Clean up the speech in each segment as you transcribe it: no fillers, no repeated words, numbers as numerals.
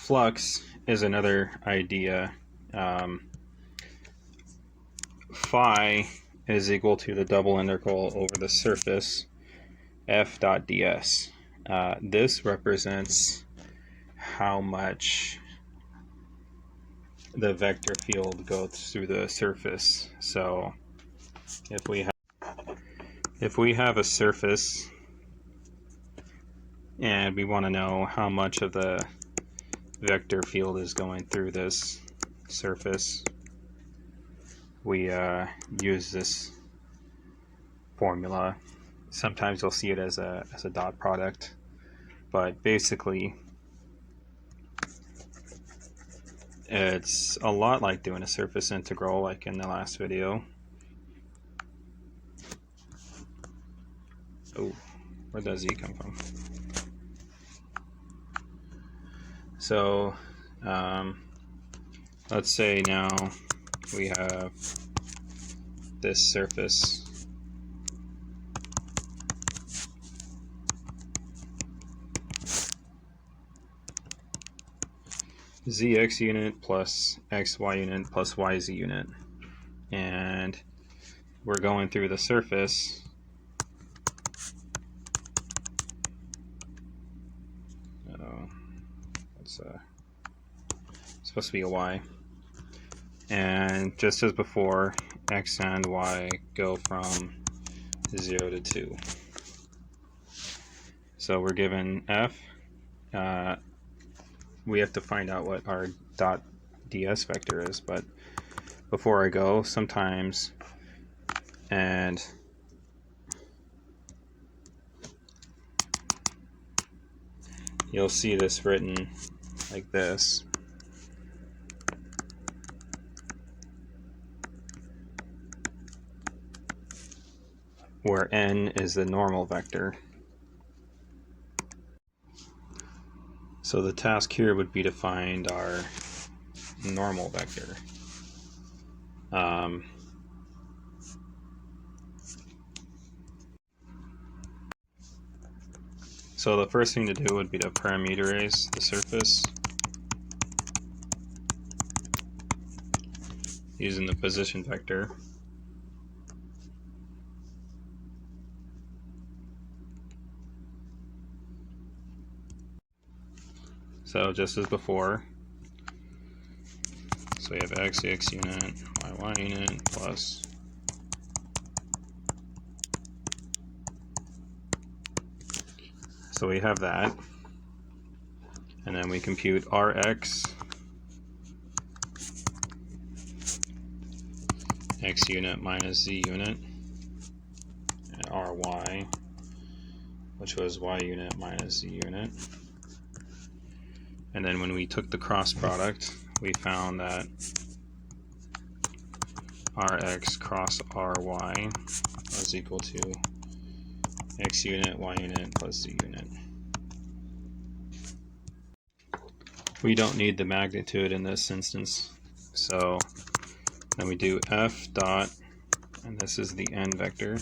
flux is another idea. Phi is equal to the double integral over the surface f dot ds. This represents how much the vector field goes through the surface. So if we have a surface and we want to know how much of the vector field is going through this surface, we use this formula. Sometimes you'll see it as a dot product, but basically it's a lot like doing a surface integral like in the last video. Oh, where does z come from? So let's say now we have this surface zx unit plus xy unit plus yz unit, and we're going through the surface it's supposed to be a y, and just as before, x and y go from 0 to 2. So we're given f. We have to find out what our dot ds vector is, but before I go, sometimes, and you'll see this written like this. Where n is the normal vector. So the task here would be to find our normal vector. So the first thing to do would be to parameterize the surface using the position vector. So just as before, so we have x unit, y unit plus so we have that, and then we compute rx, x unit minus z unit, and ry, which was y unit minus z unit. And then when we took the cross product, we found that rx cross ry was equal to x unit, y unit plus z unit. We don't need the magnitude in this instance, so then we do f dot, and this is the n vector,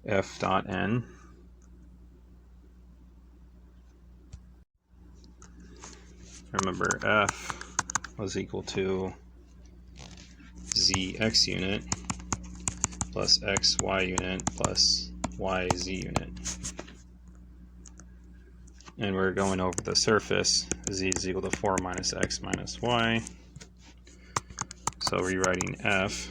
f dot n. Remember, f was equal to zx unit plus xy unit plus yz unit. And we're going over the surface. Z is equal to 4 minus x minus y. So rewriting f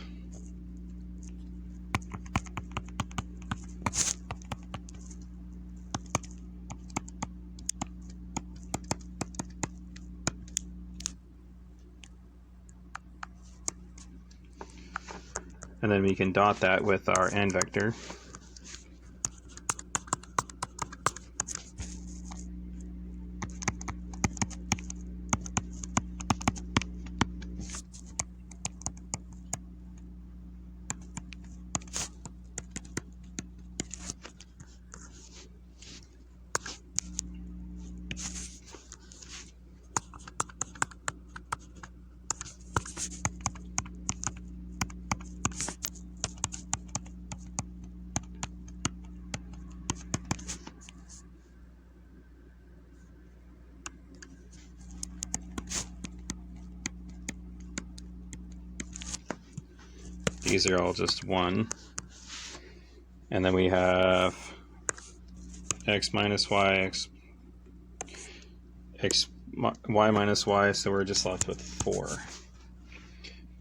and then we can dot that with our n vector. These are all just 1. And then we have x minus y, y minus y, so we're just left with 4.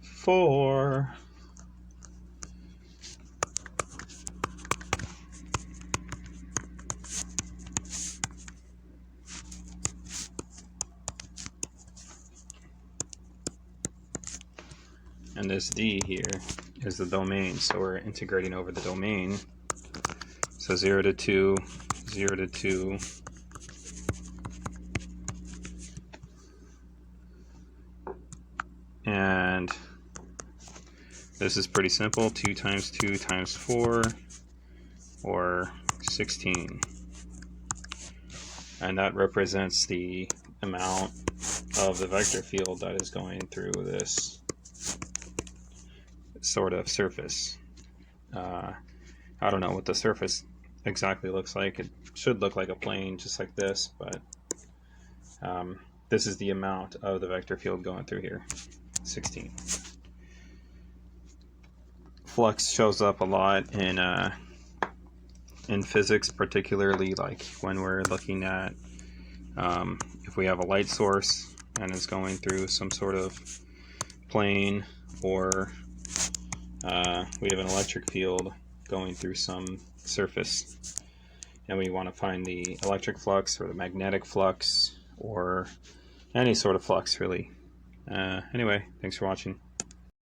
4. And this D here is the domain, so we're integrating over the domain. So 0 to 2, 0 to 2, and this is pretty simple, 2 times 2 times 4, or 16. And that represents the amount of the vector field that is going through this sort of surface. I don't know what the surface exactly looks like. It should look like a plane just like this, but this is the amount of the vector field going through here, 16. Flux shows up a lot in physics, particularly like when we're looking at if we have a light source and it's going through some sort of plane, or we have an electric field going through some surface, and we want to find the electric flux or the magnetic flux or any sort of flux, really. Anyway, thanks for watching.